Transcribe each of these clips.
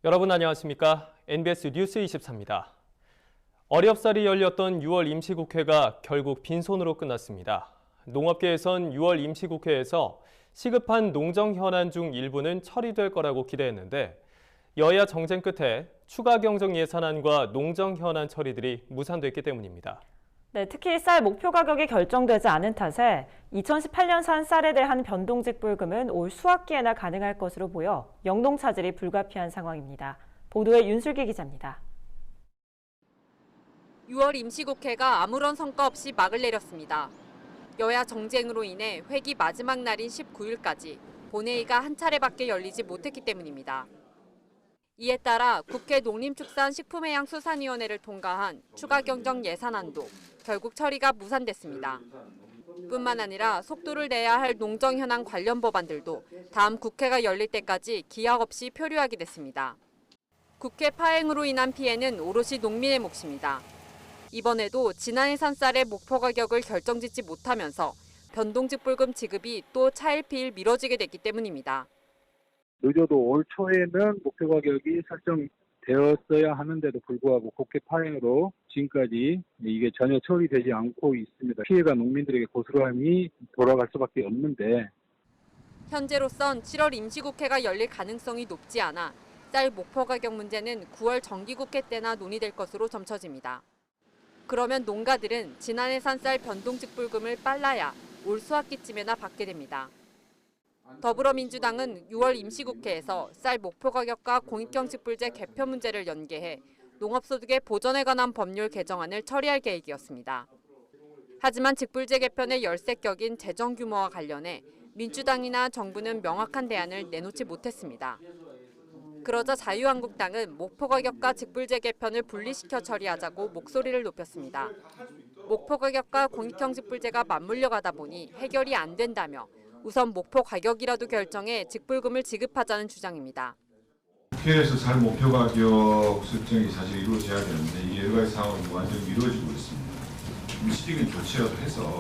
여러분 안녕하십니까? NBS 뉴스 24입니다. 어렵사리 열렸던 6월 임시국회가 결국 빈손으로 끝났습니다. 농업계에선 6월 임시국회에서 시급한 농정 현안 중 일부는 처리될 거라고 기대했는데 여야 정쟁 끝에 추가 경정 예산안과 농정 현안 처리들이 무산됐기 때문입니다. 네, 특히 쌀 목표 가격이 결정되지 않은 탓에 2018년산 쌀에 대한 변동직 불금은 올 수학기에나 가능할 것으로 보여 영농 차질이 불가피한 상황입니다. 보도에 윤슬기 기자입니다. 6월 임시국회가 아무런 성과 없이 막을 내렸습니다. 여야 정쟁으로 인해 회기 마지막 날인 19일까지 본회의가 한 차례밖에 열리지 못했기 때문입니다. 이에 따라 국회 농림축산식품해양수산위원회를 통과한 추가 경정 예산안도 결국 처리가 무산됐습니다. 뿐만 아니라 속도를 내야 할 농정 현안 관련 법안들도 다음 국회가 열릴 때까지 기약 없이 표류하게 됐습니다. 국회 파행으로 인한 피해는 오롯이 농민의 몫입니다. 이번에도 지난해 산 쌀의 목표 가격을 결정짓지 못하면서 변동직 불금 지급이 또 차일피일 미뤄지게 됐기 때문입니다. 늦어도 올 초에는 목표 가격이 설정되었어야 하는데도 불구하고 국회 파행으로 지금까지 이게 전혀 처리되지 않고 있습니다. 피해가 농민들에게 고스란히 돌아갈 수밖에 없는데 현재로선 7월 임시국회가 열릴 가능성이 높지 않아 쌀 목표 가격 문제는 9월 정기국회 때나 논의될 것으로 점쳐집니다. 그러면 농가들은 지난해 산 쌀 변동직 불금을 빨라야 올 수학기쯤에나 받게 됩니다. 더불어민주당은 6월 임시국회에서 쌀 목표 가격과 공익경직불제 개표 문제를 연계해 농업소득의 보전에 관한 법률 개정안을 처리할 계획이었습니다. 하지만 직불제 개편의 열세격인 재정 규모와 관련해 민주당이나 정부는 명확한 대안을 내놓지 못했습니다. 그러자 자유한국당은 목표 가격과 직불제 개편을 분리시켜 처리하자고 목소리를 높였습니다. 목표 가격과 공익경직불제가 맞물려 가다 보니 해결이 안 된다며 우선 목표 가격이라도 결정해 직불금을 지급하자는 주장입니다. 국회에서 쌀 목표 가격 설정이 사실 이루어져야 되는데 이게 여러 가지 상황으로 완전히 미뤄지고 있습니다. 임시적인 조치라도 해서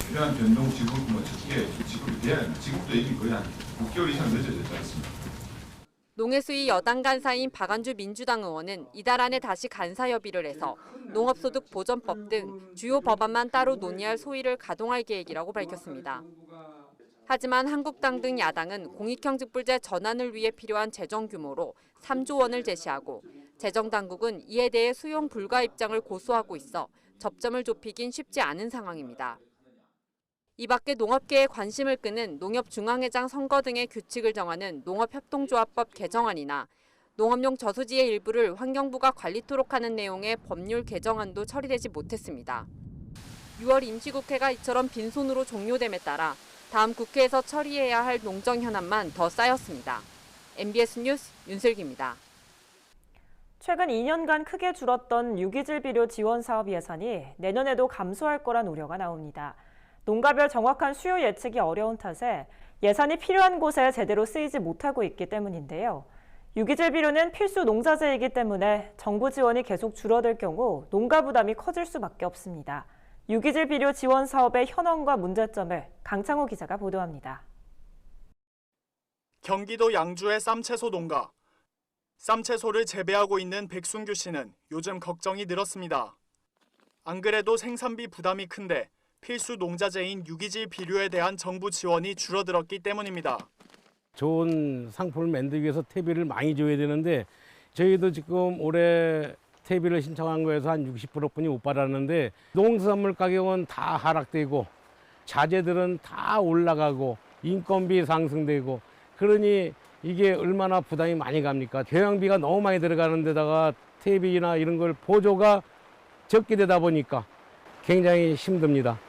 필요한 변동 지급금을 적게 지급이 돼야 하는데 지급도 이미 거의 한 6개월 이상 늦어졌지 않습니까? 농해수위 여당 간사인 박안주 민주당 의원은 이달 안에 다시 간사 협의를 해서 농업소득 보전법 등 주요 법안만 따로 논의할 소위를 가동할 계획이라고 밝혔습니다. 하지만 한국당 등 야당은 공익경직불제 전환을 위해 필요한 재정 규모로 3조 원을 제시하고 재정당국은 이에 대해 수용 불가 입장을 고수하고 있어 접점을 좁히긴 쉽지 않은 상황입니다. 이 밖에 농업계의 관심을 끄는 농협중앙회장 선거 등의 규칙을 정하는 농업협동조합법 개정안이나 농업용 저수지의 일부를 환경부가 관리토록 하는 내용의 법률 개정안도 처리되지 못했습니다. 6월 임시국회가 이처럼 빈손으로 종료됨에 따라 다음 국회에서 처리해야 할 농정 현안만 더 쌓였습니다. MBS 뉴스 윤슬기입니다. 최근 2년간 크게 줄었던 유기질 비료 지원 사업 예산이 내년에도 감소할 거란 우려가 나옵니다. 농가별 정확한 수요 예측이 어려운 탓에 예산이 필요한 곳에 제대로 쓰이지 못하고 있기 때문인데요. 유기질 비료는 필수 농자재이기 때문에 정부 지원이 계속 줄어들 경우 농가 부담이 커질 수밖에 없습니다. 유기질 비료 지원 사업의 현황과 문제점을 강창호 기자가 보도합니다. 경기도 양주의 쌈채소 농가. 쌈채소를 재배하고 있는 백순규 씨는 요즘 걱정이 늘었습니다. 안 그래도 생산비 부담이 큰데 필수 농자재인 유기질 비료에 대한 정부 지원이 줄어들었기 때문입니다. 좋은 상품을 만들기 위해서 퇴비를 많이 줘야 되는데 저희도 지금 올해 퇴비를 신청한 거에서 한 60%뿐이 못 받았는데 농수산물 가격은 다 하락되고 자재들은 다 올라가고 인건비 상승되고 그러니 이게 얼마나 부담이 많이 갑니까? 경영비가 너무 많이 들어가는 데다가 퇴비나 이런 걸 보조가 적게 되다 보니까 굉장히 힘듭니다.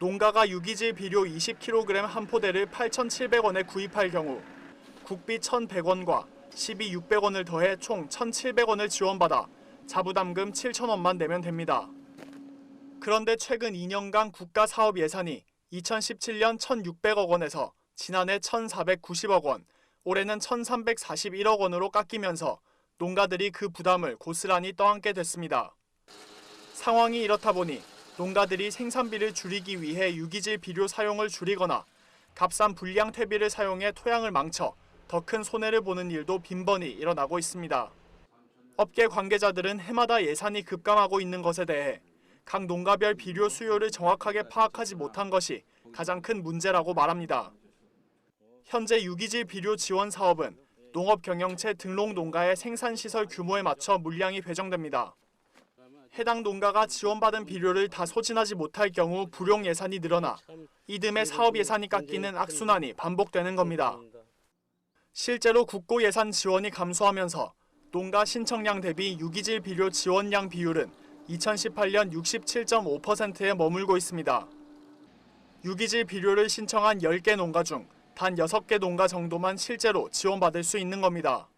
농가가 유기질 비료 20kg 한 포대를 8,700원에 구입할 경우 국비 1,100원과 시비 600원을 더해 총 1,700원을 지원받아 자부담금 7,000원만 내면 됩니다. 그런데 최근 2년간 국가 사업 예산이 2017년 1,600억 원에서 지난해 1,490억 원, 올해는 1,341억 원으로 깎이면서 농가들이 그 부담을 고스란히 떠안게 됐습니다. 상황이 이렇다 보니 농가들이 생산비를 줄이기 위해 유기질 비료 사용을 줄이거나 값싼 불량 퇴비를 사용해 토양을 망쳐 더 큰 손해를 보는 일도 빈번히 일어나고 있습니다. 업계 관계자들은 해마다 예산이 급감하고 있는 것에 대해 각 농가별 비료 수요를 정확하게 파악하지 못한 것이 가장 큰 문제라고 말합니다. 현재 유기질 비료 지원 사업은 농업경영체 등록 농가의 생산시설 규모에 맞춰 물량이 배정됩니다. 해당 농가가 지원받은 비료를 다 소진하지 못할 경우 불용 예산이 늘어나 이듬해 사업 예산이 깎이는 악순환이 반복되는 겁니다. 실제로 국고 예산 지원이 감소하면서 농가 신청량 대비 유기질 비료 지원량 비율은 2018년 67.5%에 머물고 있습니다. 유기질 비료를 신청한 10개 농가 중 단 6개 농가 정도만 실제로 지원받을 수 있는 겁니다.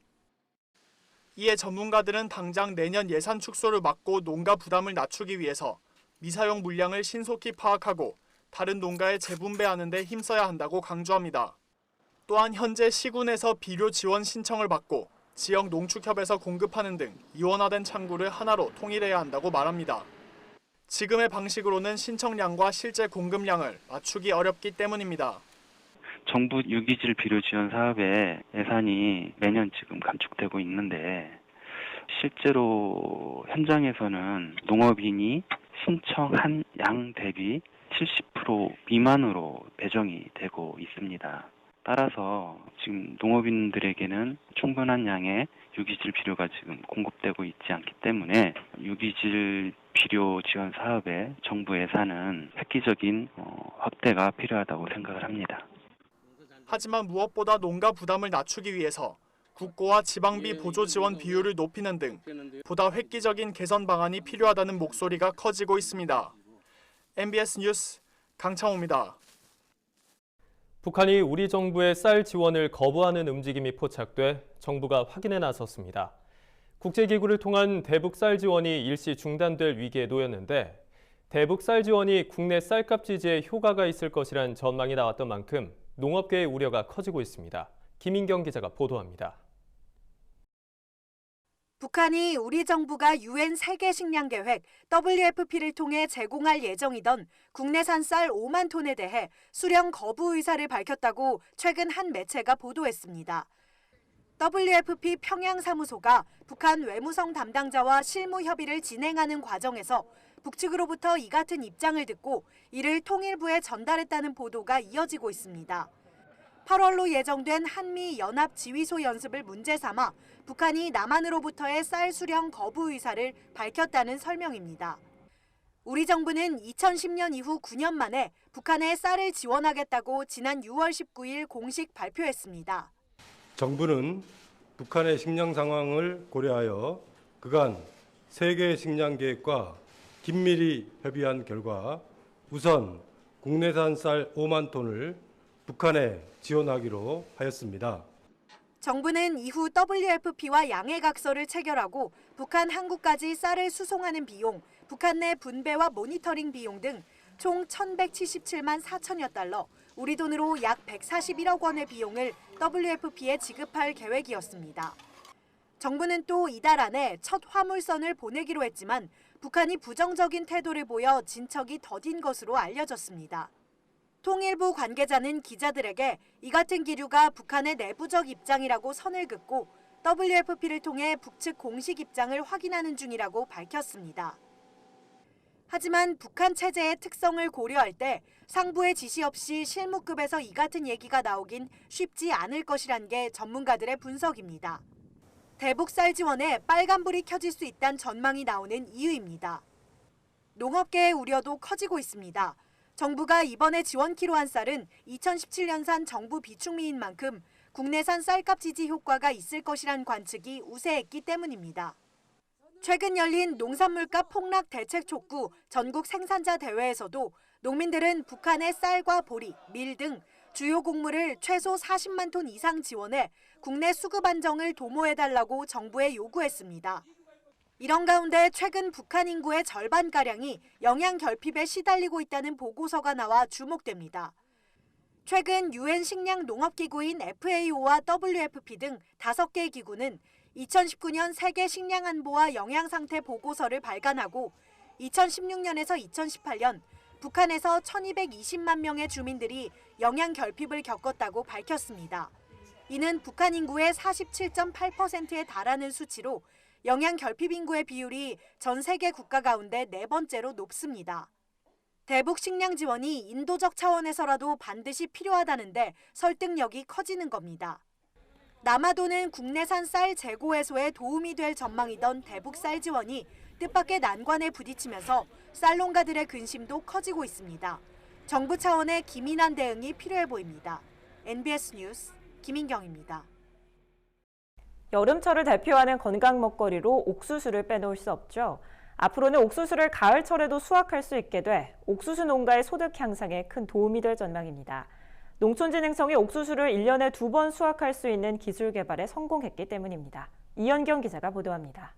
이에 전문가들은 당장 내년 예산 축소를 막고 농가 부담을 낮추기 위해서 미사용 물량을 신속히 파악하고 다른 농가에 재분배하는 데 힘써야 한다고 강조합니다. 또한 현재 시군에서 비료 지원 신청을 받고 지역 농축협에서 공급하는 등 이원화된 창구를 하나로 통일해야 한다고 말합니다. 지금의 방식으로는 신청량과 실제 공급량을 맞추기 어렵기 때문입니다. 정부 유기질 비료 지원 사업의 예산이 매년 지금 감축되고 있는데 실제로 현장에서는 농업인이 신청한 양 대비 70% 미만으로 배정이 되고 있습니다. 따라서 지금 농업인들에게는 충분한 양의 유기질 비료가 지금 공급되고 있지 않기 때문에 유기질 비료 지원 사업의 정부 예산은 획기적인 확대가 필요하다고 생각을 합니다. 하지만 무엇보다 농가 부담을 낮추기 위해서 국고와 지방비 보조 지원 비율을 높이는 등 보다 획기적인 개선 방안이 필요하다는 목소리가 커지고 있습니다. MBS 뉴스 강창호입니다. 북한이 우리 정부의 쌀 지원을 거부하는 움직임이 포착돼 정부가 확인에 나섰습니다. 국제기구를 통한 대북 쌀 지원이 일시 중단될 위기에 놓였는데 대북 쌀 지원이 국내 쌀값 지지에 효과가 있을 것이란 전망이 나왔던 만큼 농업계의 우려가 커지고 있습니다. 김인경 기자가 보도합니다. 북한이 우리 정부가 UN 세계 식량 계획 WFP를 통해 제공할 예정이던 국내산 쌀 5만 톤에 대해 수령 거부 의사를 밝혔다고 최근 한 매체가 보도했습니다. WFP 평양 사무소가 북한 외무성 담당자와 실무 협의를 진행하는 과정에서 북측으로부터 이 같은 입장을 듣고 이를 통일부에 전달했다는 보도가 이어지고 있습니다. 8월로 예정된 한미 연합 지휘소 연습을 문제 삼아 북한이 남한으로부터의 쌀 수령 거부 의사를 밝혔다는 설명입니다. 우리 정부는 2010년 이후 9년 만에 북한에 쌀을 지원하겠다고 지난 6월 19일 공식 발표했습니다. 정부는 북한의 식량 상황을 고려하여 그간 세계 식량 계획과 긴밀히 협의한 결과 우선 국내산 쌀 5만 톤을 북한에 지원하기로 하였습니다. 정부는 이후 WFP와 양해각서를 체결하고 북한 항구까지 쌀을 수송하는 비용, 북한 내 분배와 모니터링 비용 등 총 1,177만 4천여 달러, 우리 돈으로 약 141억 원의 비용을 WFP에 지급할 계획이었습니다. 정부는 또 이달 안에 첫 화물선을 보내기로 했지만 북한이 부정적인 태도를 보여 진척이 더딘 것으로 알려졌습니다. 통일부 관계자는 기자들에게 이 같은 기류가 북한의 내부적 입장이라고 선을 긋고 WFP를 통해 북측 공식 입장을 확인하는 중이라고 밝혔습니다. 하지만 북한 체제의 특성을 고려할 때 상부의 지시 없이 실무급에서 이 같은 얘기가 나오긴 쉽지 않을 것이란 게 전문가들의 분석입니다. 대북 쌀 지원에 빨간불이 켜질 수 있다는 전망이 나오는 이유입니다. 농업계의 우려도 커지고 있습니다. 정부가 이번에 지원키로 한 쌀은 2017년산 정부 비축미인 만큼 국내산 쌀값 지지 효과가 있을 것이란 관측이 우세했기 때문입니다. 최근 열린 농산물값 폭락 대책 촉구 전국 생산자 대회에서도 농민들은 북한의 쌀과 보리, 밀 등 주요 곡물을 최소 40만 톤 이상 지원해 국내 수급 안정을 도모해달라고 정부에 요구했습니다. 이런 가운데 최근 북한 인구의 절반가량이 영양 결핍에 시달리고 있다는 보고서가 나와 주목됩니다. 최근 UN 식량 농업기구인 FAO와 WFP 등 5개 기구는 2019년 세계 식량 안보와 영양 상태 보고서를 발간하고 2016년에서 2018년 북한에서 1220만 명의 주민들이 영양 결핍을 겪었다고 밝혔습니다. 이는 북한 인구의 47.8%에 달하는 수치로 영양 결핍 인구의 비율이 전 세계 국가 가운데 4번째로 높습니다. 대북 식량 지원이 인도적 차원에서라도 반드시 필요하다는데 설득력이 커지는 겁니다. 남아도는 국내산 쌀 재고 해소에 도움이 될 전망이던 대북 쌀 지원이 뜻밖의 난관에 부딪히면서 쌀 농가들의 근심도 커지고 있습니다. 정부 차원의 기민한 대응이 필요해 보입니다. NBS 뉴스 김인경입니다. 여름철을 대표하는 건강 먹거리로 옥수수를 빼놓을 수 없죠. 앞으로는 옥수수를 가을철에도 수확할 수 있게 돼 옥수수 농가의 소득 향상에 큰 도움이 될 전망입니다. 농촌진흥청이 옥수수를 1년에 2번 수확할 수 있는 기술 개발에 성공했기 때문입니다. 이현경 기자가 보도합니다.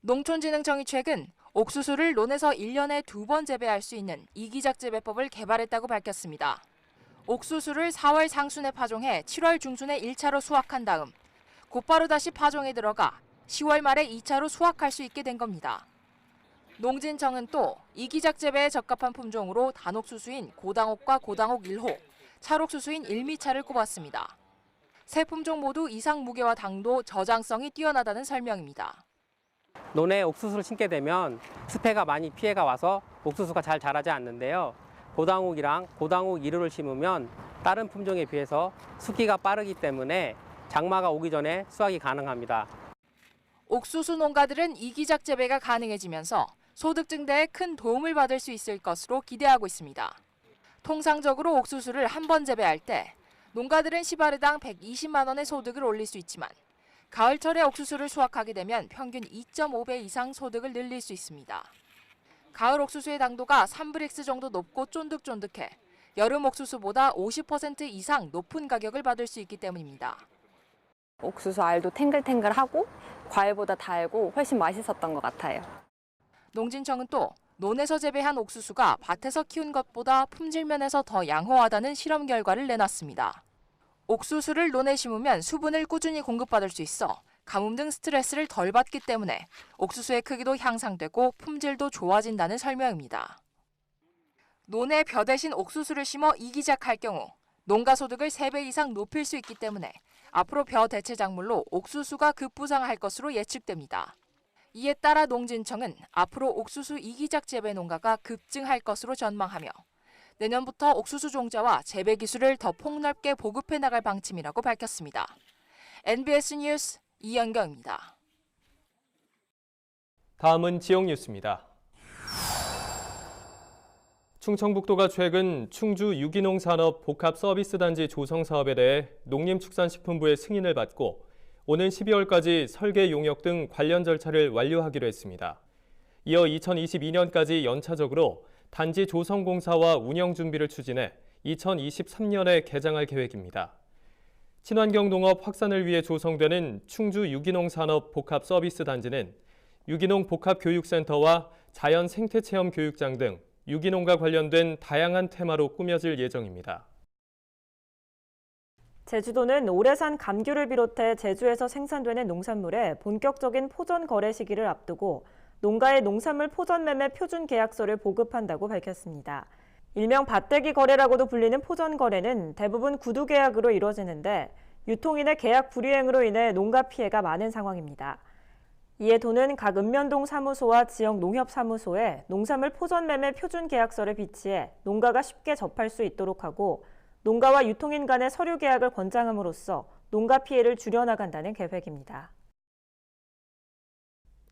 농촌진흥청이 최근 옥수수를 논에서 1년에 2번 재배할 수 있는 이기작 재배법을 개발했다고 밝혔습니다. 옥수수를 4월 상순에 파종해 7월 중순에 1차로 수확한 다음 곧바로 다시 파종에 들어가 10월 말에 2차로 수확할 수 있게 된 겁니다. 농진청은 또 이기작 재배에 적합한 품종으로 단옥수수인 고당옥과 고당옥 1호, 찰옥수수인 1미차를 꼽았습니다. 세 품종 모두 이상 무게와 당도, 저장성이 뛰어나다는 설명입니다. 논에 옥수수를 심게 되면 습해가 많이 피해가 와서 옥수수가 잘 자라지 않는데요. 고당옥이랑 고당옥 1호를 심으면 다른 품종에 비해서 수기가 빠르기 때문에 장마가 오기 전에 수확이 가능합니다. 옥수수 농가들은 이기작 재배가 가능해지면서 소득 증대에 큰 도움을 받을 수 있을 것으로 기대하고 있습니다. 통상적으로 옥수수를 한 번 재배할 때 농가들은 시바르당 120만 원의 소득을 올릴 수 있지만 가을철에 옥수수를 수확하게 되면 평균 2.5배 이상 소득을 늘릴 수 있습니다. 가을 옥수수의 당도가 3브릭스 정도 높고 쫀득쫀득해 여름 옥수수보다 50% 이상 높은 가격을 받을 수 있기 때문입니다. 옥수수 알도 탱글탱글하고 과일보다 달고 훨씬 맛있었던 것 같아요. 농진청은 또 논에서 재배한 옥수수가 밭에서 키운 것보다 품질 면에서 더 양호하다는 실험 결과를 내놨습니다. 옥수수를 논에 심으면 수분을 꾸준히 공급받을 수 있어 가뭄 등 스트레스를 덜 받기 때문에 옥수수의 크기도 향상되고 품질도 좋아진다는 설명입니다. 논에 벼 대신 옥수수를 심어 이기작할 경우 농가 소득을 3배 이상 높일 수 있기 때문에 앞으로 벼 대체 작물로 옥수수가 급부상할 것으로 예측됩니다. 이에 따라 농진청은 앞으로 옥수수 이기작 재배 농가가 급증할 것으로 전망하며 내년부터 옥수수 종자와 재배 기술을 더 폭넓게 보급해 나갈 방침이라고 밝혔습니다. NBS 뉴스 이현경입니다. 다음은 지역 뉴스입니다. 충청북도가 최근 충주 유기농 산업 복합 서비스 단지 조성 사업에 대해 농림축산식품부의 승인을 받고 오는 12월까지 설계 용역 등 관련 절차를 완료하기로 했습니다. 이어 2022년까지 연차적으로 단지 조성 공사와 운영 준비를 추진해 2023년에 개장할 계획입니다. 친환경 농업 확산을 위해 조성되는 충주 유기농 산업 복합 서비스 단지는 유기농 복합 교육센터와 자연 생태 체험 교육장 등 유기농과 관련된 다양한 테마로 꾸며질 예정입니다. 제주도는 올해산 감귤을 비롯해 제주에서 생산되는 농산물의 본격적인 포전 거래 시기를 앞두고 농가의 농산물 포전 매매 표준 계약서를 보급한다고 밝혔습니다. 일명 밭대기 거래라고도 불리는 포전 거래는 대부분 구두 계약으로 이루어지는데 유통인의 계약 불이행으로 인해 농가 피해가 많은 상황입니다. 이에 도는 각 읍면동 사무소와 지역 농협사무소에 농산물 포전 매매 표준 계약서를 비치해 농가가 쉽게 접할 수 있도록 하고 농가와 유통인 간의 서류 계약을 권장함으로써 농가 피해를 줄여나간다는 계획입니다.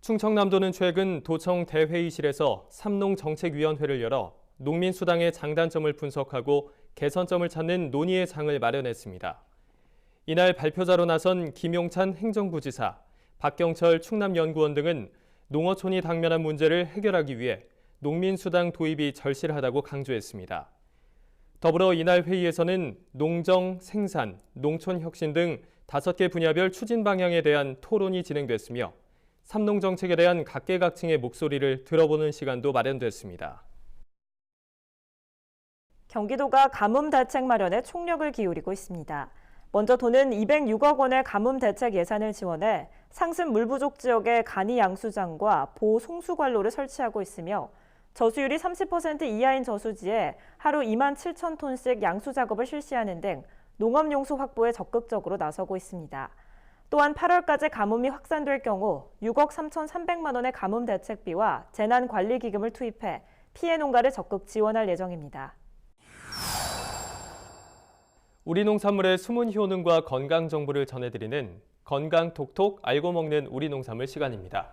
충청남도는 최근 도청 대회의실에서 삼농정책위원회를 열어 농민수당의 장단점을 분석하고 개선점을 찾는 논의의 장을 마련했습니다. 이날 발표자로 나선 김용찬 행정부지사, 박경철 충남연구원 등은 농어촌이 당면한 문제를 해결하기 위해 농민수당 도입이 절실하다고 강조했습니다. 더불어 이날 회의에서는 농정, 생산, 농촌혁신 등 5개 분야별 추진 방향에 대한 토론이 진행됐으며 삼농정책에 대한 각계각층의 목소리를 들어보는 시간도 마련됐습니다. 경기도가 가뭄 대책 마련에 총력을 기울이고 있습니다. 먼저 도는 206억 원의 가뭄 대책 예산을 지원해 상습 물 부족 지역에 간이 양수장과 보호 송수관로를 설치하고 있으며 저수율이 30% 이하인 저수지에 하루 2만 7천 톤씩 양수 작업을 실시하는 등 농업용수 확보에 적극적으로 나서고 있습니다. 또한 8월까지 가뭄이 확산될 경우 6억 3,300만 원의 가뭄 대책비와 재난관리기금을 투입해 피해 농가를 적극 지원할 예정입니다. 우리 농산물의 숨은 효능과 건강 정보를 전해드리는 건강 톡톡 알고 먹는 우리 농산물 시간입니다.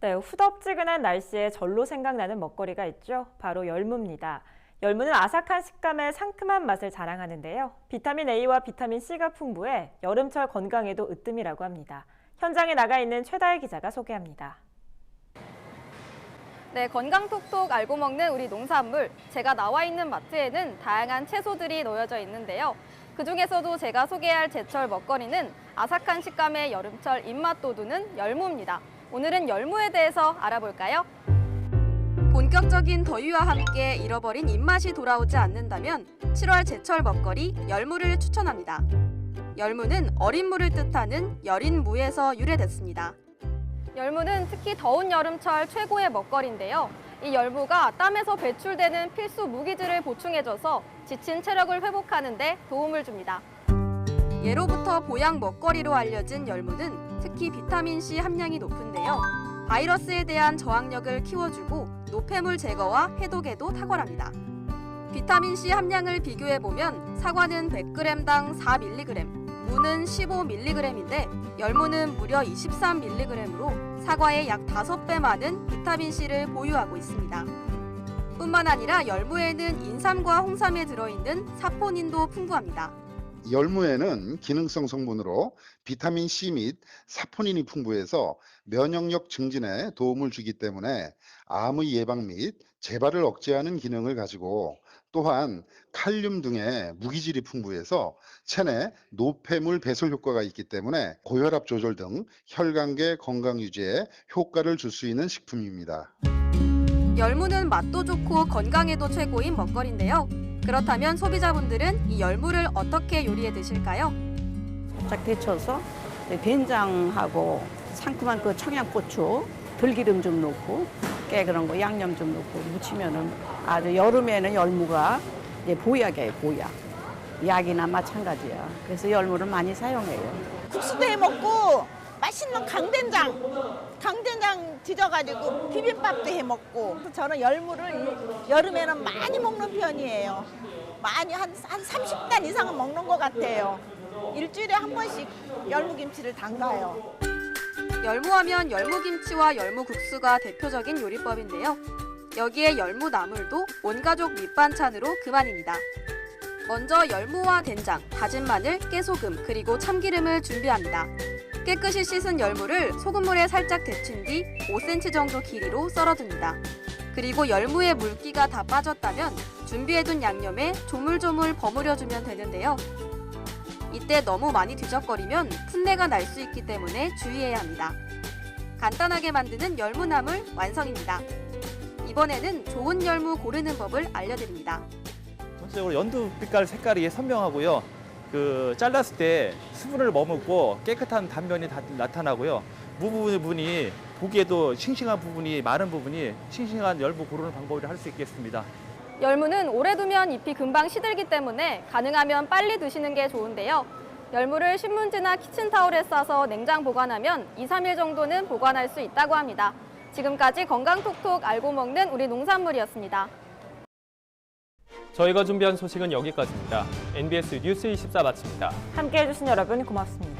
네, 후덥지근한 날씨에 절로 생각나는 먹거리가 있죠. 바로 열무입니다. 열무는 아삭한 식감에 상큼한 맛을 자랑하는데요. 비타민 A와 비타민 C가 풍부해 여름철 건강에도 으뜸이라고 합니다. 현장에 나가 있는 최다혜 기자가 소개합니다. 네, 건강 톡톡 알고 먹는 우리 농산물. 제가 나와 있는 마트에는 다양한 채소들이 놓여져 있는데요. 그중에서도 제가 소개할 제철 먹거리는 아삭한 식감에 여름철 입맛 돋우는 열무입니다. 오늘은 열무에 대해서 알아볼까요? 본격적인 더위와 함께 잃어버린 입맛이 돌아오지 않는다면 7월 제철 먹거리 열무를 추천합니다. 열무는 어린 무를 뜻하는 여린무에서 유래됐습니다. 열무는 특히 더운 여름철 최고의 먹거리인데요. 이 열무가 땀에서 배출되는 필수 무기질을 보충해줘서 지친 체력을 회복하는 데 도움을 줍니다. 예로부터 보양 먹거리로 알려진 열무는 특히 비타민C 함량이 높은데요. 바이러스에 대한 저항력을 키워주고 노폐물 제거와 해독에도 탁월합니다. 비타민C 함량을 비교해보면 사과는 100g당 4mg, 무는 15mg인데 열무는 무려 23mg으로 사과의 약 5배 많은 비타민C를 보유하고 있습니다. 뿐만 아니라 열무에는 인삼과 홍삼에 들어있는 사포닌도 풍부합니다. 열무에는 기능성 성분으로 비타민 C 및 사포닌이 풍부해서 면역력 증진에 도움을 주기 때문에 암의 예방 및 재발을 억제하는 기능을 가지고 또한 칼륨 등의 무기질이 풍부해서 체내 노폐물 배설 효과가 있기 때문에 고혈압 조절 등 혈관계 건강 유지에 효과를 줄 수 있는 식품입니다. 열무는 맛도 좋고 건강에도 최고인 먹거리인데요. 그렇다면 소비자분들은 이 열무를 어떻게 요리해 드실까요? 살짝 데쳐서 된장하고 상큼한 그 청양고추, 들기름 좀 넣고 깨 그런 거 양념 좀 넣고 무치면은 아주 여름에는 열무가 이제 보약이에요, 보약. 약이나 마찬가지야. 그래서 열무를 많이 사용해요. 국수도 해 먹고 맛있는 강된장 뒤져가지고 비빔밥도 해 먹고. 저는 열무를 여름에는 많이 먹는 편이에요. 많이 한 30단 이상은 먹는 것 같아요. 일주일에 한 번씩 열무김치를 담가요. 열무하면 열무김치와 열무국수가 대표적인 요리법인데요. 여기에 열무나물도 온가족 밑반찬으로 그만입니다. 먼저 열무와 된장, 다진 마늘, 깨소금, 그리고 참기름을 준비합니다. 깨끗이 씻은 열무를 소금물에 살짝 데친 뒤 5cm 정도 길이로 썰어줍니다. 그리고 열무의 물기가 다 빠졌다면 준비해둔 양념에 조물조물 버무려주면 되는데요. 이때 너무 많이 뒤적거리면 풋내가 날 수 있기 때문에 주의해야 합니다. 간단하게 만드는 열무나물 완성입니다. 이번에는 좋은 열무 고르는 법을 알려드립니다. 전체적으로 연두빛깔 색깔이 선명하고요. 잘랐을 때 수분을 머금고 깨끗한 단면이 나타나고요. 무부분이 보기에도 싱싱한 부분이 많은 부분이 싱싱한 열무 고르는 방법을 할 수 있겠습니다. 열무는 오래 두면 잎이 금방 시들기 때문에 가능하면 빨리 드시는 게 좋은데요. 열무를 신문지나 키친타올에 싸서 냉장 보관하면 2, 3일 정도는 보관할 수 있다고 합니다. 지금까지 건강톡톡 알고 먹는 우리 농산물이었습니다. 저희가 준비한 소식은 여기까지입니다. NBS 뉴스 24 마칩니다. 함께해 주신 여러분 고맙습니다.